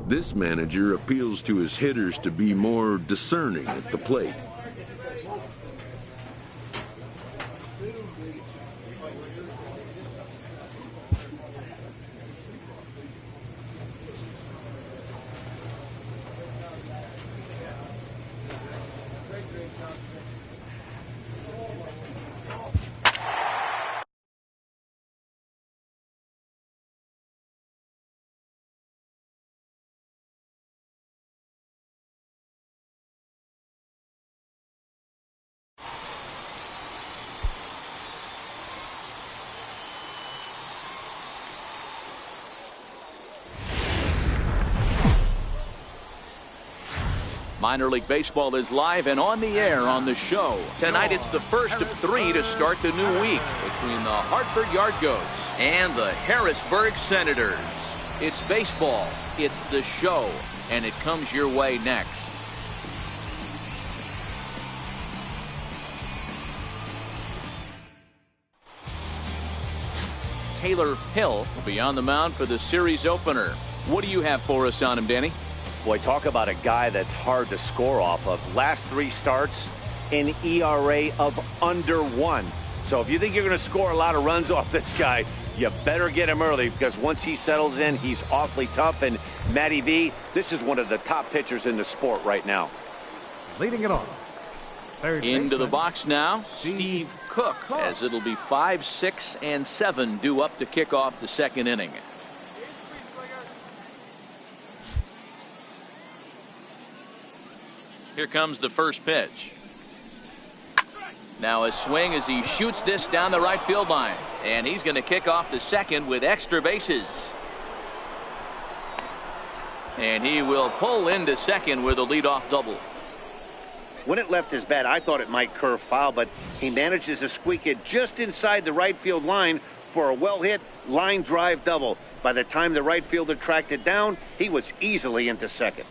This manager appeals to his hitters to be more discerning at the plate. Minor League Baseball is live and on the air on the show. Tonight it's the first of 3 to start the new week between the Hartford Yard Goats and the Harrisburg Senators. It's baseball, it's the show, and it comes your way next. Taylor Hill will be on the mound for the series opener. What do you have for us on him, Danny? Boy, talk about a guy that's hard to score off of. Last 3 starts, an ERA of under 1. So if you think you're going to score a lot of runs off this guy, you better get him early, because once he settles in, he's awfully tough. And Matty V, this is one of the top pitchers in the sport right now. Leading it off. Into the box now, Steve Cook, as it'll be 5, 6, and 7 due up to kick off the second inning. Here comes the first pitch. Now a swing as he shoots this down the right field line. And he's going to kick off the second with extra bases. And he will pull into second with a leadoff double. When it left his bat, I thought it might curve foul, but he manages to squeak it just inside the right field line for a well-hit line drive double. By the time the right fielder tracked it down, he was easily into second.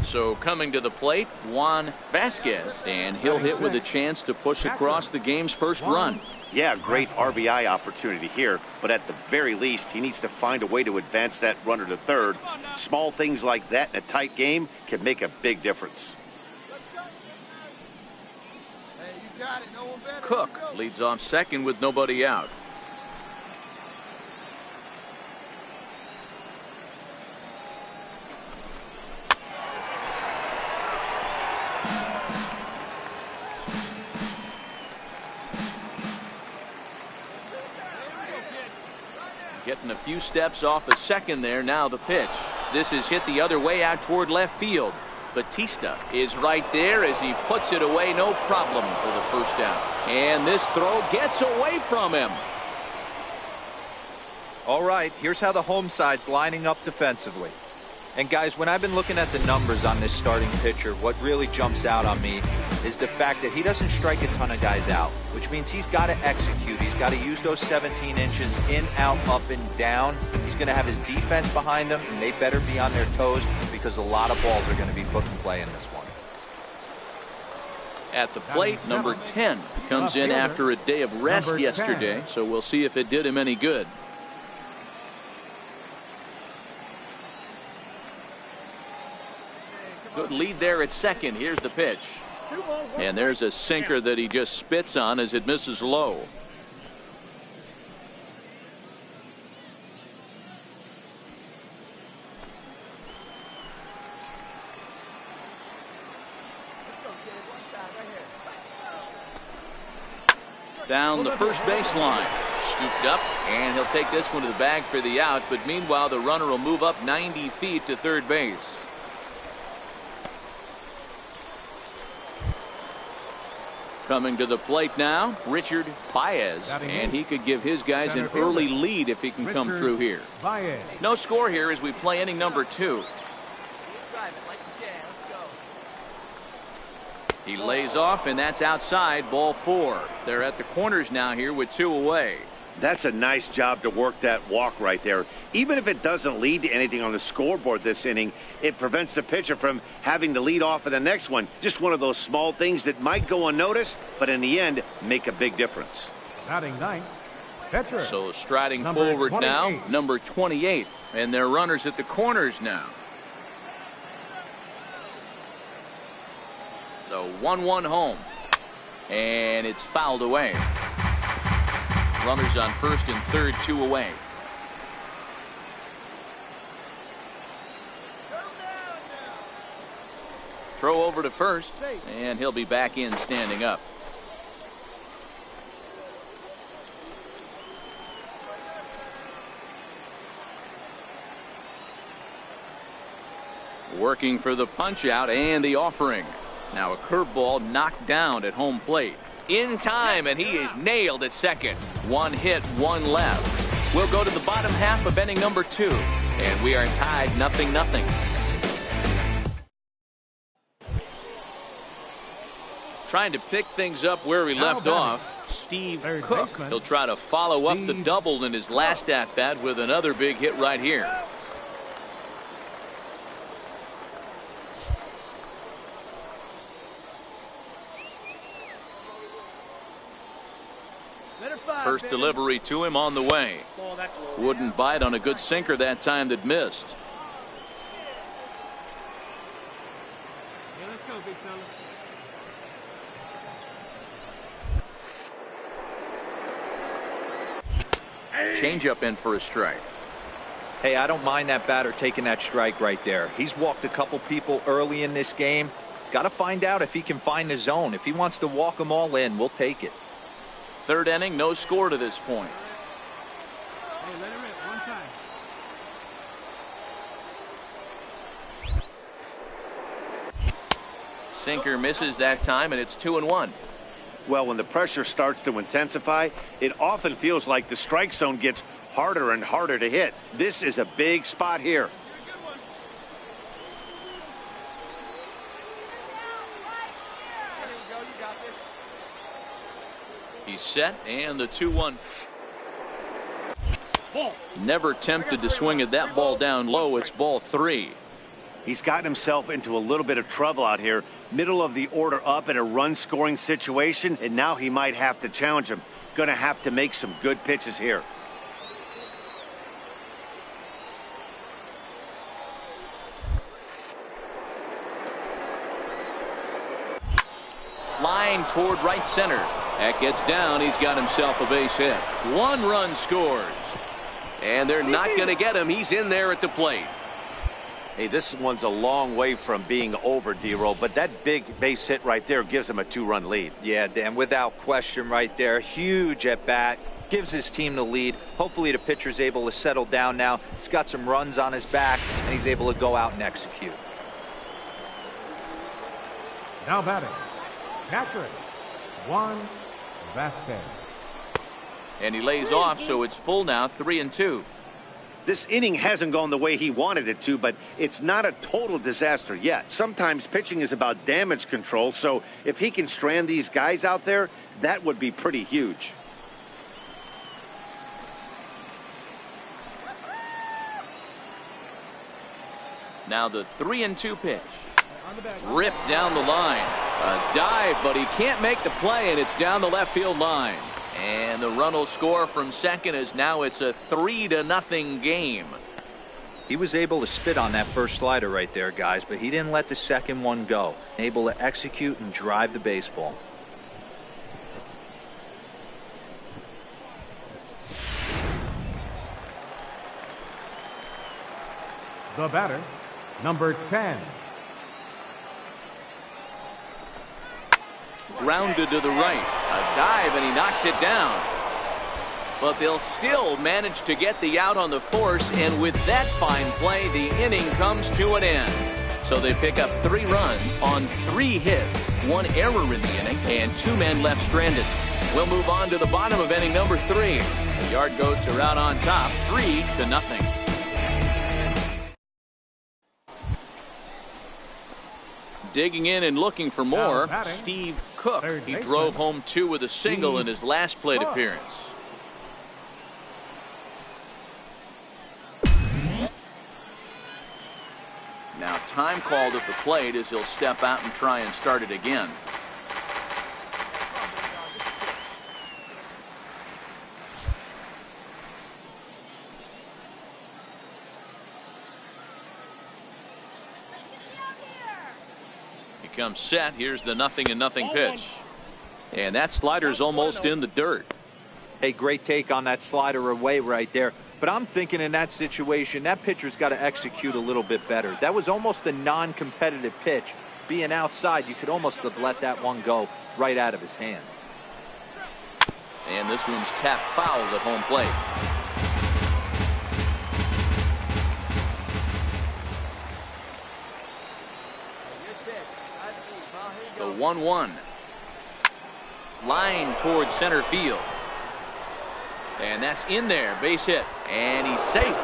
So coming to the plate, Juan Vasquez, and he'll hit with a chance to push across the game's first run. Yeah, great RBI opportunity here, but at the very least, he needs to find a way to advance that runner to third. Small things like that in a tight game can make a big difference. Cook leads off second with nobody out. Getting a few steps off a second there. Now the pitch. This is hit the other way out toward left field. Batista is right there as he puts it away, no problem for the first out. And this throw gets away from him. All right, here's how the home side's lining up defensively. And guys, when I've been looking at the numbers on this starting pitcher, what really jumps out on me is the fact that he doesn't strike a ton of guys out, which means he's got to execute. He's got to use those 17 inches in, out, up, and down. He's going to have his defense behind him, and they better be on their toes because a lot of balls are going to be put in play in this one. At the plate, number 10 comes in after a day of rest yesterday, so we'll see if it did him any good. Good lead there at second. Here's the pitch. And there's a sinker that he just spits on as it misses low. Down the first baseline. Scooped up, and he'll take this one to the bag for the out. But meanwhile, the runner will move up 90 feet to third base. Coming to the plate now, Richard Baez, and he could give his guys an early lead if he can come through here. No score here as we play inning number 2. He lays off, and that's outside, ball 4. They're at the corners now here with 2 away. That's a nice job to work that walk right there. Even if it doesn't lead to anything on the scoreboard this inning, it prevents the pitcher from having to lead off in the next one. Just one of those small things that might go unnoticed, but in the end, make a big difference. Batting ninth, So striding forward now, number 28. And they're runners at the corners now. So 1-1 home. And it's fouled away. Runners on first and third, 2 away. Throw over to first, and he'll be back in standing up. Working for the punch out and the offering. Now a curveball knocked down at home plate. In time, and he is nailed at second. 1 hit, 1 left. We'll go to the bottom half of inning number 2, and we are tied 0-0. Trying to pick things up where he left off, Steve Cook. He'll try to follow up the double in his last at-bat with another big hit right here. First delivery to him on the way. Wouldn't bite on a good sinker that time that missed. Let's go, big fella. Changeup in for a strike. Hey, I don't mind that batter taking that strike right there. He's walked a couple people early in this game. Got to find out if he can find the zone. If he wants to walk them all in, we'll take it. Third inning, no score to this point. Hey, let it rip one time. Sinker misses that time, and it's 2-1. Well, when the pressure starts to intensify, it often feels like the strike zone gets harder and harder to hit. This is a big spot here. He's set, and the 2-1. Never tempted to swing at that ball down low. It's ball 3. He's gotten himself into a little bit of trouble out here. Middle of the order up in a run-scoring situation, and now he might have to challenge him. Going to have to make some good pitches here. Line toward right center. That gets down. He's got himself a base hit. 1 run scores. And they're not going to get him. He's in there at the plate. Hey, this one's a long way from being over, D-Roll, but that big base hit right there gives him a 2-run lead. Yeah, Dan, without question right there. Huge at bat. Gives his team the lead. Hopefully the pitcher's able to settle down now. He's got some runs on his back, and he's able to go out and execute. Now batting, Patrick Juan Vasquez. And he lays off, so it's full now, 3-2. This inning hasn't gone the way he wanted it to, but it's not a total disaster yet. Sometimes pitching is about damage control, so if he can strand these guys out there, that would be pretty huge. Now the 3-2 pitch. Ripped down the line. A dive, but he can't make the play, and it's down the left field line. And the run will score from second as now it's a 3-0 game. He was able to spit on that first slider right there, guys, but he didn't let the second one go. Able to execute and drive the baseball. The batter, number 10. Grounded to the right. A dive, and he knocks it down. But they'll still manage to get the out on the force, and with that fine play, the inning comes to an end. So they pick up 3 runs on 3 hits, 1 error in the inning, and 2 men left stranded. We'll move on to the bottom of inning number 3. The Yard Goats are out on top, 3-0. Digging in and looking for more, Steve Cook. He drove home 2 with a single in his last plate appearance. Now time called at the plate as he'll step out and try and start it again. becomes set. Here's the 0-0 pitch. And that slider's almost in the dirt. Hey, great take on that slider away right there. But I'm thinking in that situation, that pitcher's got to execute a little bit better. That was almost a non-competitive pitch. Being outside, you could almost have let that one go right out of his hand. And this one's tapped foul at home plate. The 1-1. Line towards center field. And that's in there. Base hit. And he's safe.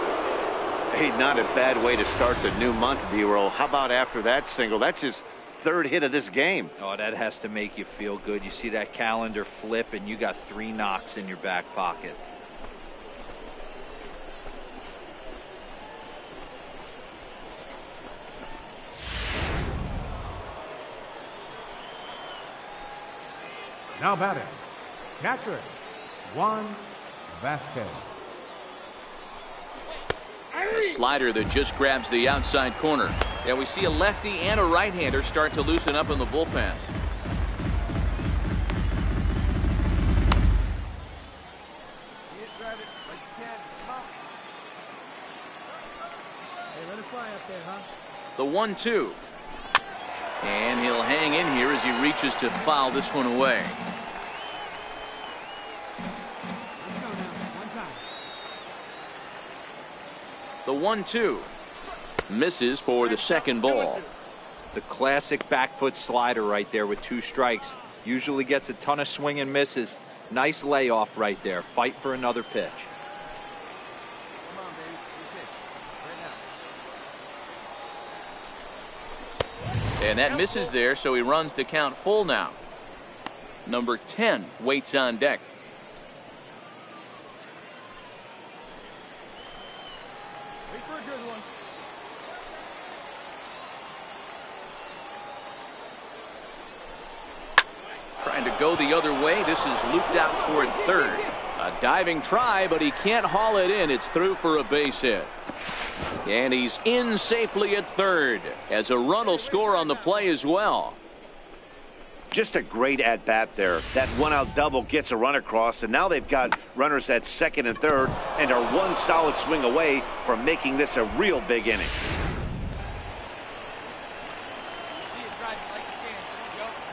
Hey, not a bad way to start the new month, D-Roll. How about after that single? That's his third hit of this game. Oh, that has to make you feel good. You see that calendar flip, and you got 3 knocks in your back pocket. Now batting, catcher, Juan Vasquez. A slider that just grabs the outside corner. Yeah, we see a lefty and a right-hander start to loosen up in the bullpen. The 1-2. And he'll hang in here as he reaches to foul this one away. The 1-2 misses for the second ball. The classic back foot slider right there with 2 strikes. Usually gets a ton of swing and misses. Nice layoff right there. Fight for another pitch. And that misses there, so he runs the count full now. Number 10 waits on deck. Trying to go the other way. This is looped out toward third. A diving try, but he can't haul it in. It's through for a base hit. And he's in safely at third, as a run will score on the play as well. Just a great at-bat there. That one-out double gets a run across, and now they've got runners at second and third and are one solid swing away from making this a real big inning.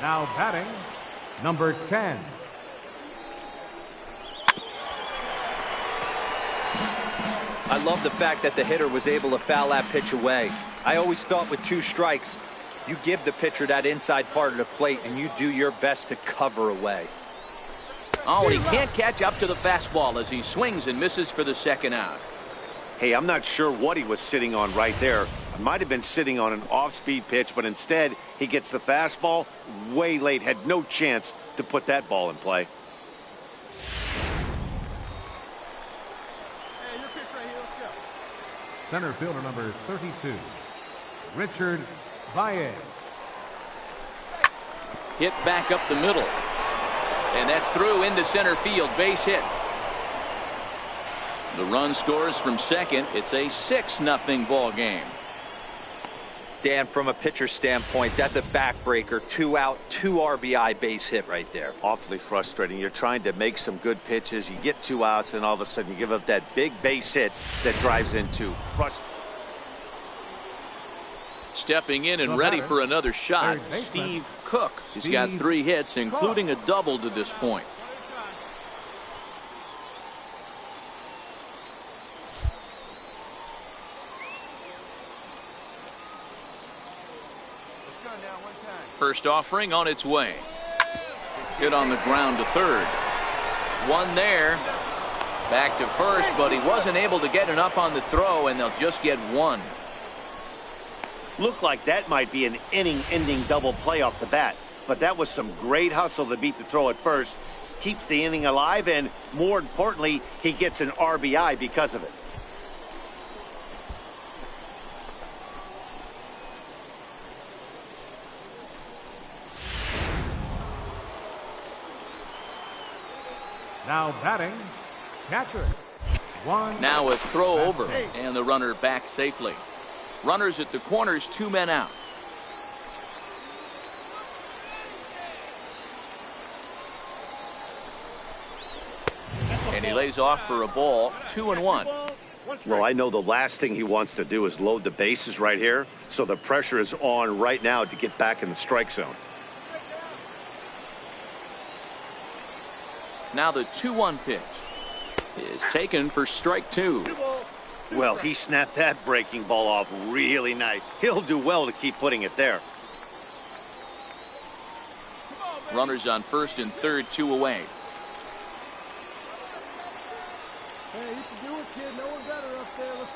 Now batting, number 10. I love the fact that the hitter was able to foul that pitch away. I always thought with 2 strikes, you give the pitcher that inside part of the plate and you do your best to cover away. Oh, and he can't catch up to the fastball as he swings and misses for the second out. Hey, I'm not sure what he was sitting on right there. It might have been sitting on an off-speed pitch, but instead he gets the fastball way late. Had no chance to put that ball in play. Center fielder number 32, Richard Baez. Hit back up the middle. And that's through into center field. Base hit. The run scores from second. It's a 6-0 ball game. Dan, from a pitcher standpoint, that's a backbreaker. 2 out, 2 RBI base hit right there. Awfully frustrating. You're trying to make some good pitches. You get 2 outs, and all of a sudden you give up that big base hit that drives into frustration. Stepping in and ready for another shot, Steve Cook. He's got 3 hits, including a double to this point. First offering on its way. Hit on the ground to third. 1 there. Back to first, but he wasn't able to get enough on the throw, and they'll just get 1. Looked like that might be an inning-ending double play off the bat, but that was some great hustle to beat the throw at first. Keeps the inning alive, and more importantly, he gets an RBI because of it. Now batting, catcher, Juan. Now a throw over, and the runner back safely. Runners at the corners, 2 men out. He lays off for a ball, 2-1. Well, I know the last thing he wants to do is load the bases right here, so the pressure is on right now to get back in the strike zone. Now the 2-1 pitch is taken for strike 2. Well, he snapped that breaking ball off really nice. He'll do well to keep putting it there. Runners on first and third, 2 away. Hey, you can do it, kid. No one better up there. Let's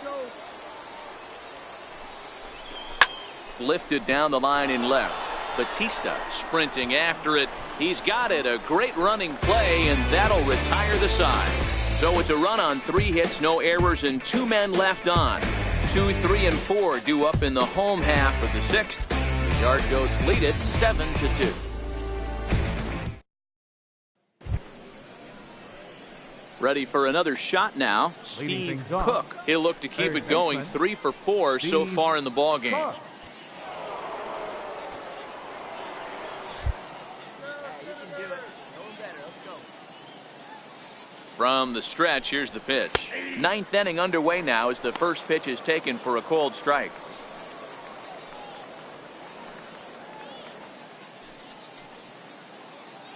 go. Lifted down the line in left. Batista sprinting after it. He's got it. A great running play, and that'll retire the side. So it's a run on 3 hits, no errors, and 2 men left on. 2, 3, and 4 due up in the home half of the 6th. The Yard Goats lead it 7-2. Ready for another shot now. Steve Cook. He'll look to keep it going. 3 for 4 so far in the ball game. From the stretch, here's the pitch. 9th inning underway now as the first pitch is taken for a cold strike.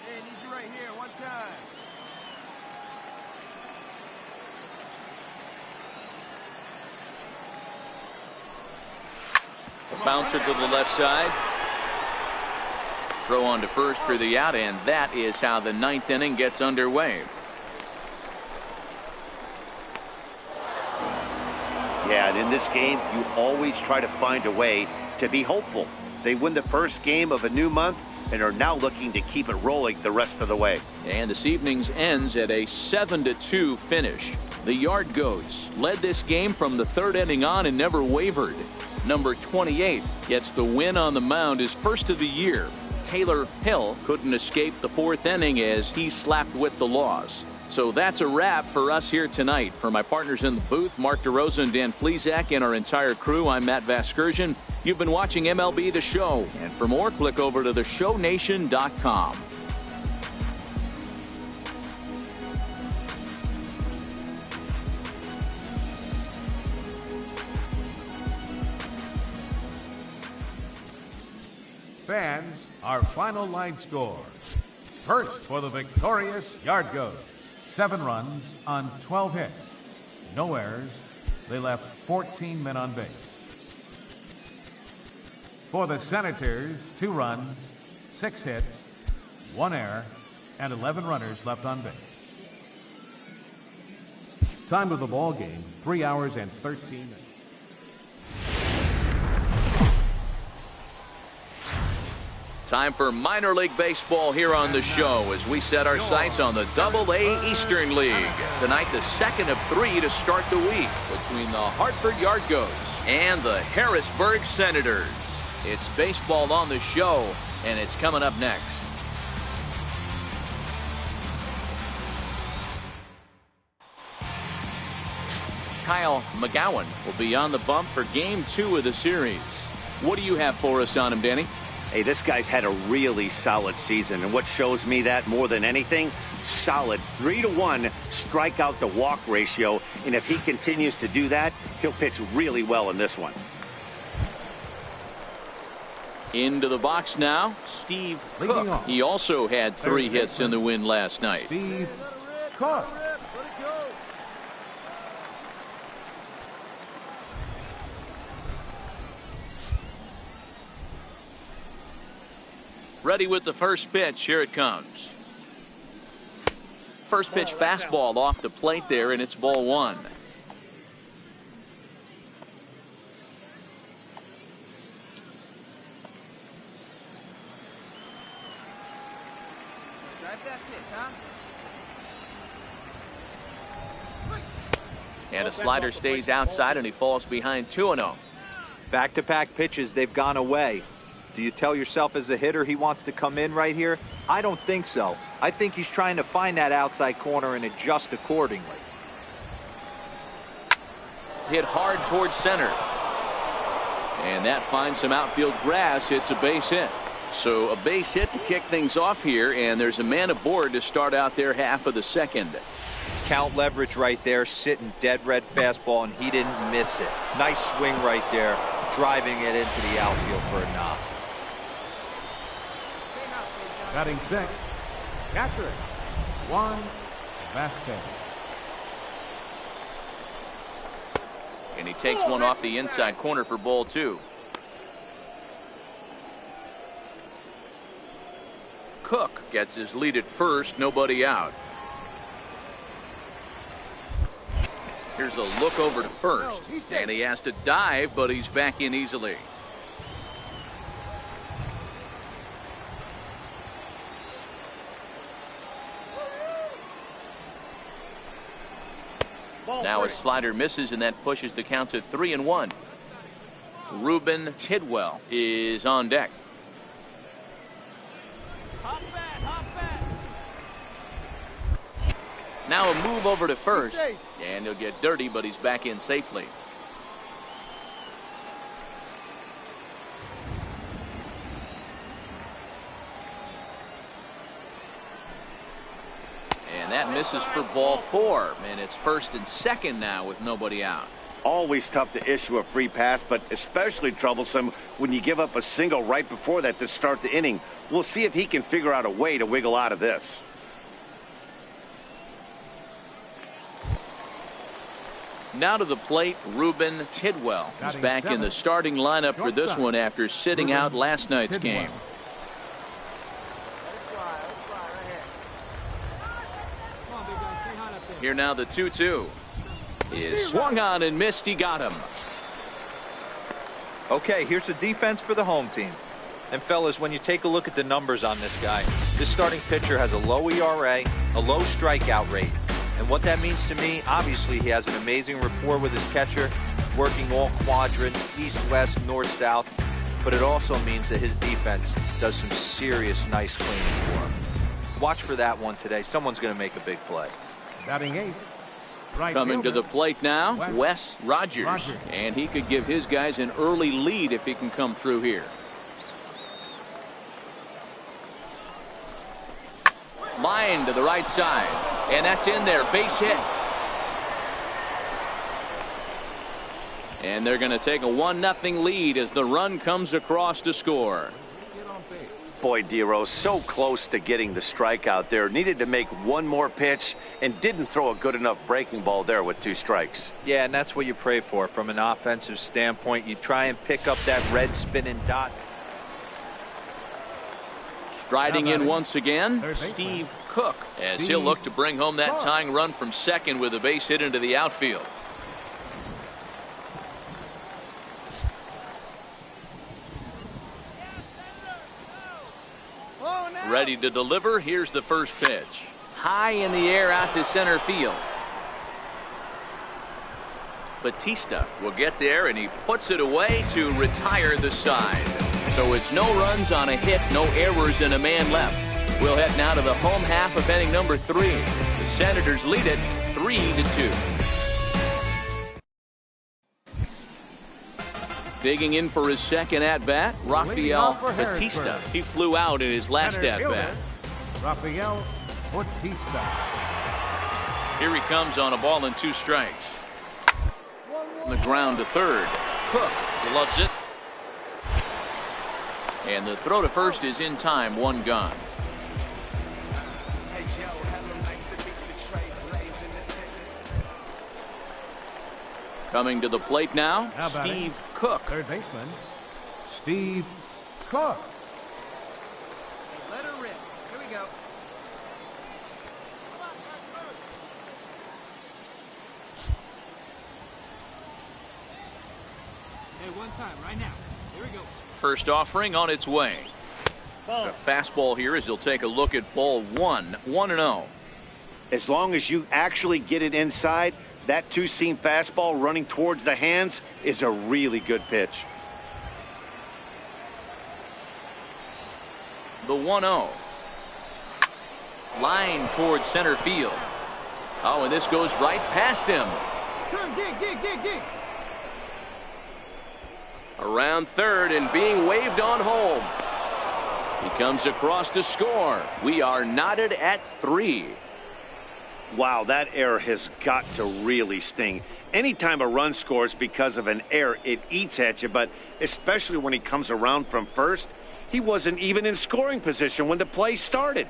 Hey, need you right here. One time. A bouncer to the left side. Throw on to first for the out, and that is how the 9th inning gets underway. Yeah, and in this game, you always try to find a way to be hopeful. They win the first game of a new month and are now looking to keep it rolling the rest of the way. And this evening's ends at a 7-2 finish. The Yard Goats led this game from the 3rd inning on and never wavered. Number 28 gets the win on the mound, his first of the year. Taylor Hill couldn't escape the 4th inning as he slapped with the loss. So that's a wrap for us here tonight. For my partners in the booth, Mark DeRosa and Dan Plesac, and our entire crew, I'm Matt Vasgersian. You've been watching MLB The Show. And for more, click over to theshownation.com. Fans, our final line score. First for the victorious Yard Goats. 7 runs on 12 hits. No errors. They left 14 men on base. For the Senators, 2 runs, 6 hits, 1 error, and 11 runners left on base. Time of the ball game, 3 hours and 13 minutes. Time for minor league baseball here on the show as we set our sights on the AA Eastern League. Tonight, the second of 3 to start the week between the Hartford Yard Goats and the Harrisburg Senators. It's baseball on the show, and it's coming up next. Kyle McGowan will be on the bump for Game 2 of the series. What do you have for us on him, Danny? Hey, this guy's had a really solid season, and what shows me that more than anything, solid 3-to-1 strikeout to walk ratio, and if he continues to do that, he'll pitch really well in this one. Into the box now, Steve Cook. He also had 3 hits in the win last night. Steve Cook. Ready with the first pitch. Here it comes. First pitch fastball off the plate there, and it's ball 1. And a slider stays outside, and he falls behind 2-0. Back-to-back pitches, they've gone away. Do you tell yourself as a hitter he wants to come in right here? I don't think so. I think he's trying to find that outside corner and adjust accordingly. Hit hard towards center. And that finds some outfield grass. It's a base hit. So a base hit to kick things off here, and there's a man aboard to start out their half of the second. Count leverage right there, sitting dead red fastball, and he didn't miss it. Nice swing right there, driving it into the outfield for a knock. Batting sixth, catcher, Juan Vasquez. And he takes one off the inside corner for ball 2. Cook gets his lead at first, nobody out. Here's a look over to first, and he has to dive, but he's back in easily. Now a slider misses, and that pushes the count to 3-1. Ruben Tidwell is on deck. Now a move over to first, and he'll get dirty, but he's back in safely. And that misses for ball 4, and it's first and second now with nobody out. Always tough to issue a free pass, but especially troublesome when you give up a single right before that to start the inning. We'll see if he can figure out a way to wiggle out of this. Now to the plate, Ruben Tidwell. He's back in the starting lineup for this one after sitting out last night's game. Here now the 2-2 is swung on and missed. He got him. Okay, here's the defense for the home team. And fellas, when you take a look at the numbers on this guy, this starting pitcher has a low ERA, a low strikeout rate. And what that means to me, obviously he has an amazing rapport with his catcher, working all quadrants, east, west, north, south. But it also means that his defense does some serious nice cleaning for him. Watch for that one today. Someone's going to make a big play. Batting eighth, right Coming fielder, to the plate now, Wes Rogers. And he could give his guys an early lead if he can come through here. Line to the right side, and that's in there, base hit. And they're going to take a 1-0 lead as the run comes across to score. Boy, Dero, so close to getting the strikeout there. Needed to make one more pitch and didn't throw a good enough breaking ball there with 2 strikes. Yeah, and that's what you pray for from an offensive standpoint. You try and pick up that red spinning dot. Striding in once again, Steve Cook, as he'll look to bring home that tying run from second with a base hit into the outfield. Ready to deliver. Here's the first pitch. High in the air out to center field. Batista will get there, and he puts it away to retire the side. So it's no runs on a hit, no errors, and a man left. We'll head now to the home half of inning number 3. The Senators lead it 3-2. Digging in for his second at-bat, Rafael Batista. He flew out in his last at-bat. Rafael Batista. Here he comes on a ball and 2 strikes. On the ground to third. Cook loves it. And the throw to first is in time, 1 gone. Coming to the plate now, Steve Cook. Third baseman, Steve Cook. Let her rip. Here we go. Hey, one time, right now. Here we go. First offering on its way. A fastball here as he'll take a look at ball 1, 1-0. As long as you actually get it inside, that 2-seam fastball running towards the hands is a really good pitch. The 1-0. Line towards center field. Oh, and this goes right past him. Come, dig. Around third and being waved on home. He comes across to score. We are knotted at 3. Wow, that error has got to really sting. Anytime a run scores because of an error, it eats at you, but especially when he comes around from first, he wasn't even in scoring position when the play started.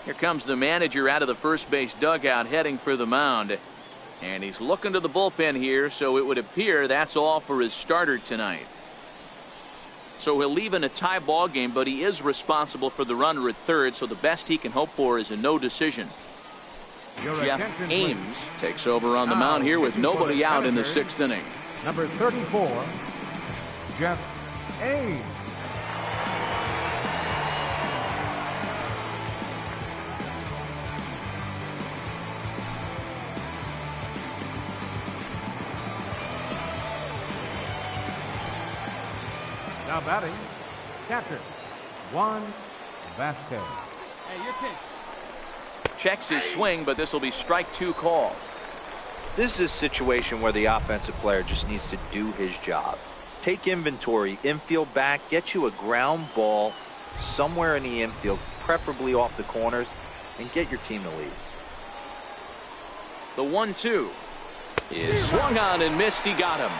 Here comes the manager out of the first base dugout heading for the mound. And he's looking to the bullpen here, so it would appear that's all for his starter tonight. So he'll leave in a tie ball game, but he is responsible for the runner at third, so the best he can hope for is a no decision. Jeff Ames takes over on the mound here with nobody out in the 6th inning. Number 34, Jeff Ames. Now batting, catcher, Juan Vasquez. Hey, your pitch. Checks his swing, but this will be strike 2 call. This is a situation where the offensive player just needs to do his job. Take inventory, infield back, get you a ground ball somewhere in the infield, preferably off the corners, and get your team to lead. The 1-2 is swung on and missed. He got him.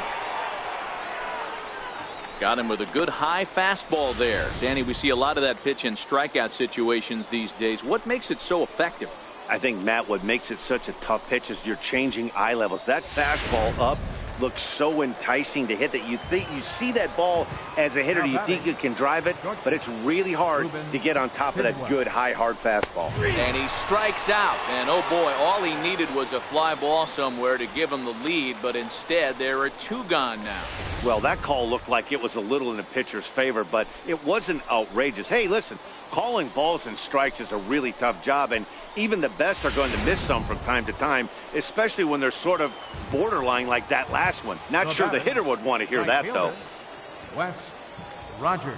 Got him with a good high fastball there. Danny, we see a lot of that pitch in strikeout situations these days. What makes it so effective? I think, Matt, what makes it such a tough pitch is you're changing eye levels. That fastball up looks so enticing to hit that you see that ball as a hitter, you think you can drive it, but it's really hard to get on top of that good high hard fastball. And he strikes out, and oh boy, all he needed was a fly ball somewhere to give him the lead, but instead there are 2 gone now. Well, that call looked like it was a little in the pitcher's favor, but it wasn't outrageous. Hey, listen, calling balls and strikes is a really tough job, and even the best are going to miss some from time to time, especially when they're sort of borderline like that last one. Not sure the hitter would want to hear that, though. Wes Rogers.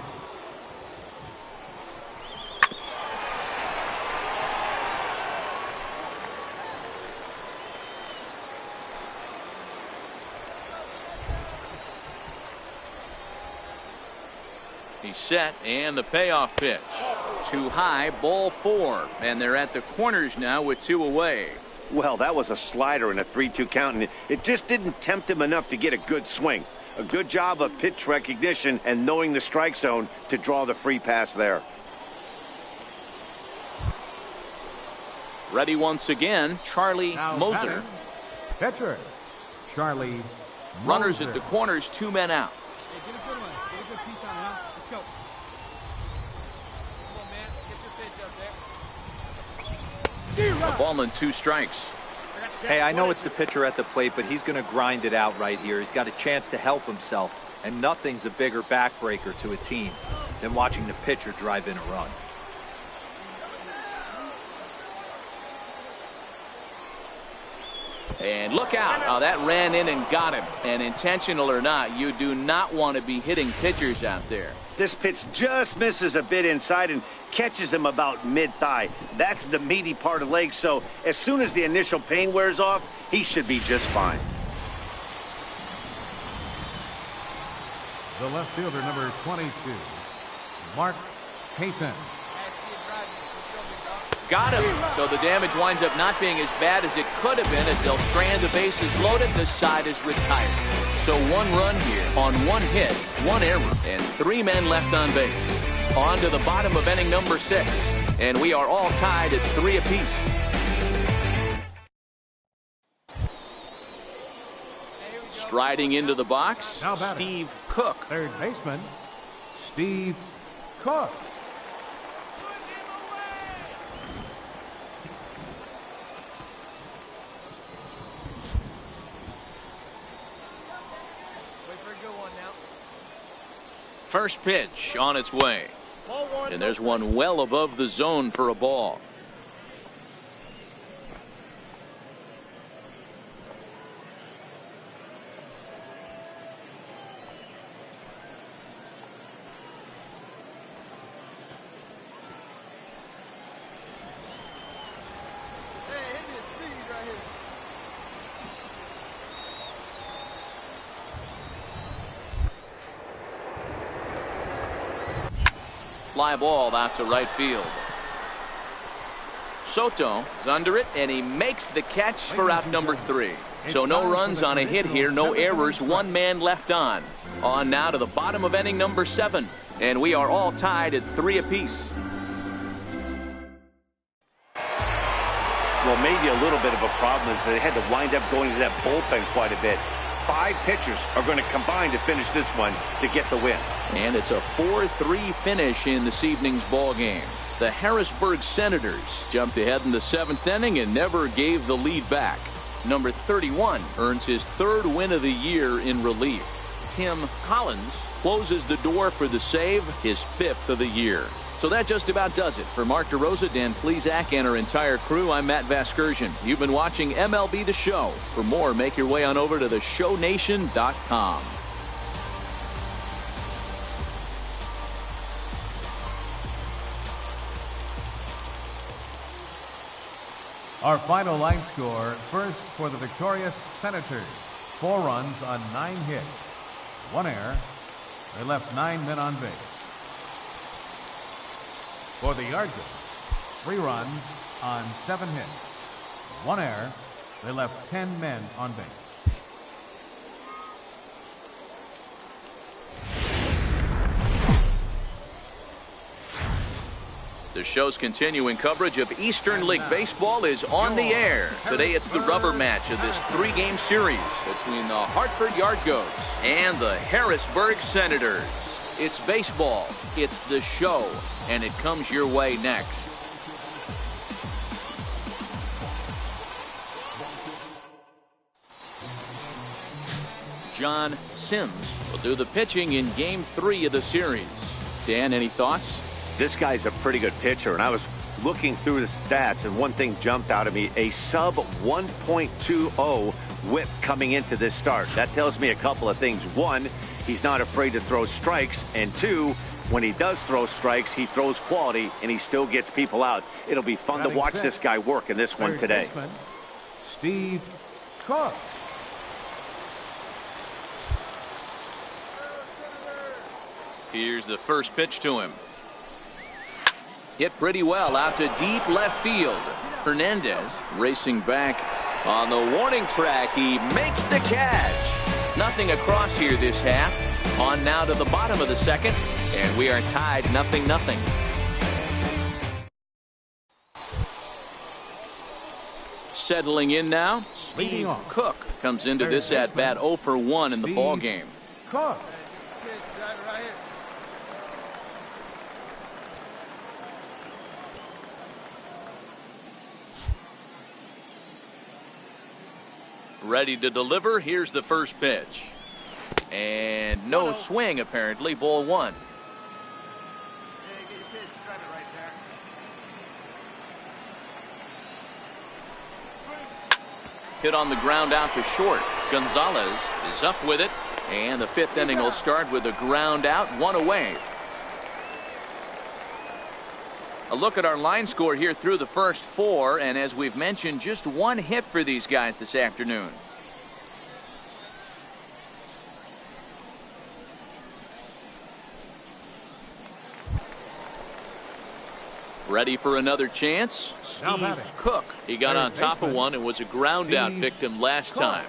He's set, and the payoff pitch. Too high, ball 4, and they're at the corners now with 2 away. Well, that was a slider in a 3-2 count, and it just didn't tempt him enough to get a good swing. A good job of pitch recognition and knowing the strike zone to draw the free pass there. Ready once again, Charlie Now Moser. batting, pitcher, Charlie Runners Moser. at the corners, 2 men out. Hey, get a good one. Get a good piece on it, huh? Let's go. Come on, man. Get your pitch up there. A ball and 2 strikes. Hey, I know it's the pitcher at the plate, but he's going to grind it out right here. He's got a chance to help himself, and nothing's a bigger backbreaker to a team than watching the pitcher drive in a run. And look out. Oh, that ran in and got him. And intentional or not, you do not want to be hitting pitchers out there. This pitch just misses a bit inside and catches him about mid-thigh. That's the meaty part of the leg, so as soon as the initial pain wears off, he should be just fine. The left fielder, number 22, Mark Payton. Got him. So the damage winds up not being as bad as it could have been as they'll strand the bases loaded. The side is retired. So 1 run here on 1 hit, 1 error, and 3 men left on base. On to the bottom of inning number 6. And we are all tied at 3 apiece. Striding into the box, Now batting. Steve Cook. Third baseman, Steve Cook. First pitch on its way. And there's one well above the zone for a ball. fly ball out to right field. Soto is under it, and he makes the catch for out number 3. So no runs on a hit here, no errors, 1 man left on. On now to the bottom of inning number 7, and we are all tied at 3 apiece. Well, maybe a little bit of a problem is they had to wind up going to that bullpen quite a bit. 5 pitchers are going to combine to finish this one to get the win. And it's a 4-3 finish in this evening's ball game. The Harrisburg Senators jumped ahead in the 7th inning and never gave the lead back. Number 31 earns his 3rd win of the year in relief. Tim Collins closes the door for the save, his 5th of the year. So that just about does it. For Mark DeRosa, Dan Plesac, and our entire crew, I'm Matt Vasgersian. You've been watching MLB The Show. For more, make your way on over to theshownation.com. Our final line score, first for the victorious Senators. 4 runs on 9 hits. 1 error. They left 9 men on base. For the Yard Goats, 3 runs on 7 hits. 1 error. They left 10 men on base. The show's continuing coverage of Eastern League Baseball is on the air. Today it's the rubber match of this 3-game series between the Hartford Yard Goats and the Harrisburg Senators. It's baseball, it's the show, and it comes your way next. John Sims will do the pitching in Game 3 of the series. Dan, any thoughts? This guy's a pretty good pitcher, and I was looking through the stats, and one thing jumped out at me: a sub 1.20 whip coming into this start. That tells me a couple of things. 1, he's not afraid to throw strikes, and 2, when he does throw strikes, he throws quality, and he still gets people out. It'll be fun to watch this guy work in this one today. Steve Cook. Here's the first pitch to him. Hit pretty well out to deep left field. Hernandez racing back on the warning track. He makes the catch. Nothing across here this half. On now to the bottom of the 2nd, and we are tied 0-0. Settling in now, Steve Cook comes into this at bat 0 for 1 in the ball game. Cook. Ready to deliver. Here's the first pitch. And no swing, apparently. Ball 1. Hit on the ground out to short. Gonzalez is up with it. And the 5th inning will start with a ground out, 1 away. A look at our line score here through the first 4, and as we've mentioned, just 1 hit for these guys this afternoon. Ready for another chance? Steve Cook. He got on top of one and was a ground out victim last time.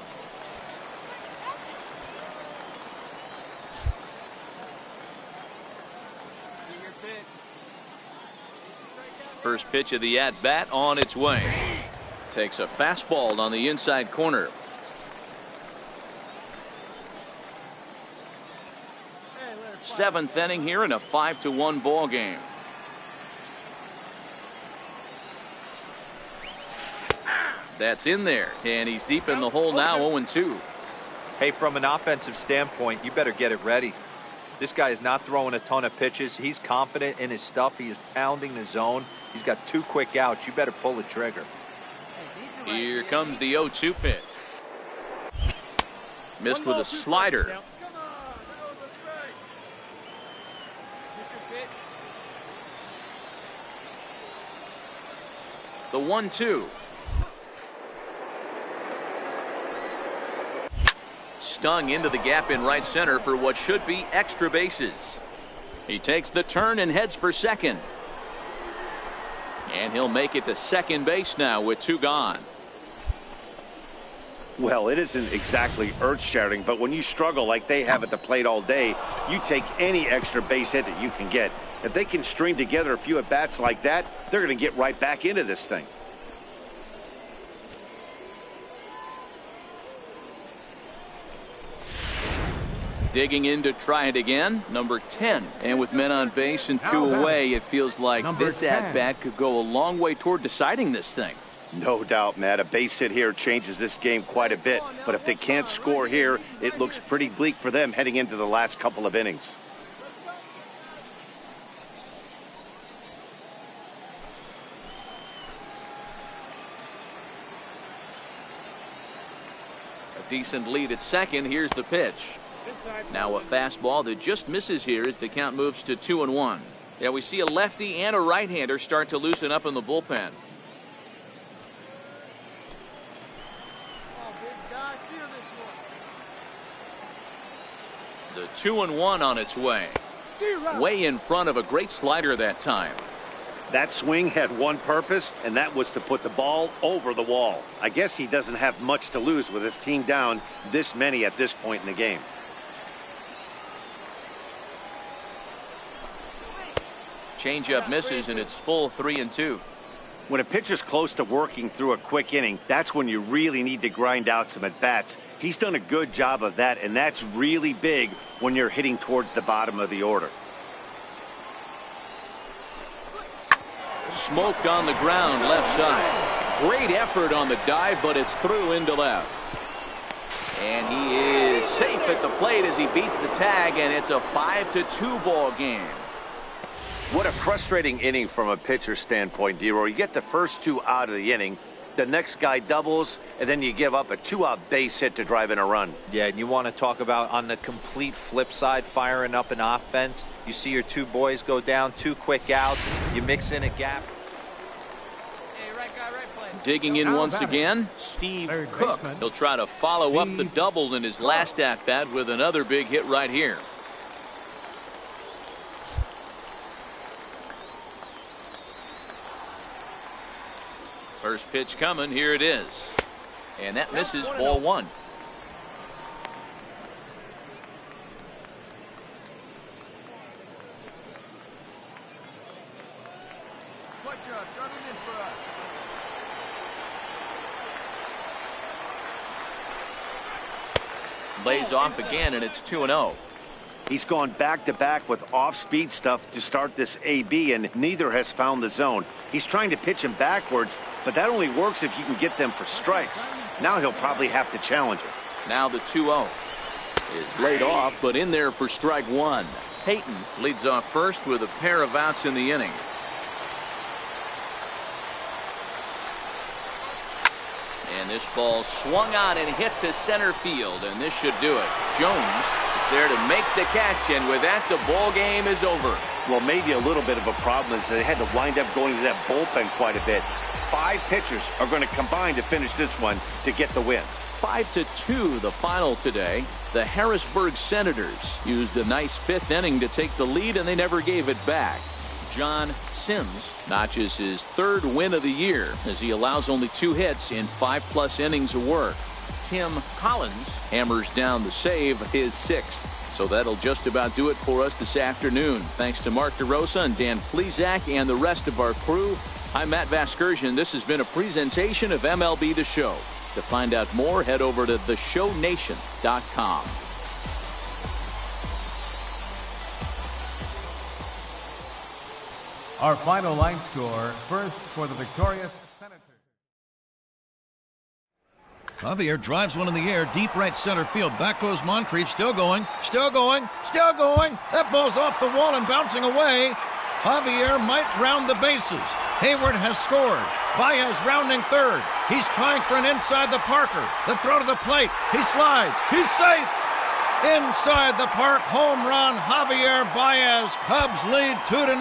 First pitch of the at-bat on its way. Takes a fastball on the inside corner. Seventh inning here in a 5-1 ball game. That's in there, and he's deep in the hole now, 0-2. Hey, from an offensive standpoint, you better get it ready. This guy is not throwing a ton of pitches. He's confident in his stuff. He is pounding the zone. He's got 2 quick outs. You better pull the trigger. Here comes the 0-2 pitch. Missed with a slider. The 1-2. Stung into the gap in right center for what should be extra bases. He takes the turn and heads for second. And he'll make it to second base now with 2 gone. Well, it isn't exactly earth-shattering, but when you struggle like they have at the plate all day, you take any extra base hit that you can get. If they can string together a few at-bats like that, they're going to get right back into this thing. Digging in to try it again, number 10. And with men on base and 2 away, it feels like this at-bat could go a long way toward deciding this thing. No doubt, Matt. A base hit here changes this game quite a bit. But if they can't score here, it looks pretty bleak for them heading into the last couple of innings. A decent lead at second. Here's the pitch. Now a fastball that just misses here as the count moves to 2-1. Yeah, we see a lefty and a right-hander start to loosen up in the bullpen. The 2-1 on its way. Way in front of a great slider that time. That swing had one purpose, and that was to put the ball over the wall. I guess he doesn't have much to lose with his team down this many at this point in the game. Changeup misses, and it's full 3-2. When a pitcher's close to working through a quick inning, that's when you really need to grind out some at-bats. He's done a good job of that, and that's really big when you're hitting towards the bottom of the order. Smoked on the ground left side. Great effort on the dive, but it's through into left. And he is safe at the plate as he beats the tag, and it's a 5-2 ball game. What a frustrating inning from a pitcher standpoint, D-Roy. You get the first 2 out of the inning, the next guy doubles, and then you give up a 2-out base hit to drive in a run. Yeah, and you want to talk about on the complete flip side, firing up an offense. You see your 2 boys go down, 2 quick outs. You mix in a gap. Hey, right guy, right place. Digging in once again, Steve Cook. He'll try to follow up the double in his last at-bat with another big hit right here. First pitch coming. Here it is. And that misses, ball 1. Lays off again, and it's 2-0. He's gone back-to-back with off-speed stuff to start this AB, and neither has found the zone. He's trying to pitch him backwards, but that only works if you can get them for strikes. Now he'll probably have to challenge it. Now the 2-0 is laid off, but in there for strike 1. Payton leads off first with a pair of outs in the inning. And this ball swung on and hit to center field, and this should do it. Jones is there to make the catch, and with that, the ball game is over. Well, maybe a little bit of a problem is they had to wind up going to that bullpen quite a bit. 5 pitchers are going to combine to finish this one to get the win. 5-2 the final today. The Harrisburg Senators used a nice 5th inning to take the lead, and they never gave it back. John Sims notches his 3rd win of the year as he allows only 2 hits in 5+ innings of work. Tim Collins hammers down the save, his 6th. So that'll just about do it for us this afternoon. Thanks to Mark DeRosa and Dan Plezak and the rest of our crew. I'm Matt Vasgersian. This has been a presentation of MLB The Show. To find out more, head over to theshownation.com. Our final line score, first for the victorious Senators. Javier drives one in the air, deep right center field. Back goes Moncrief, still going, still going, still going. That ball's off the wall and bouncing away. Javier might round the bases. Hayward has scored. Baez rounding third. He's trying for an inside the Parker. The throw to the plate. He slides. He's safe. Inside the park, home run, Javier Baez. Cubs lead 2-0.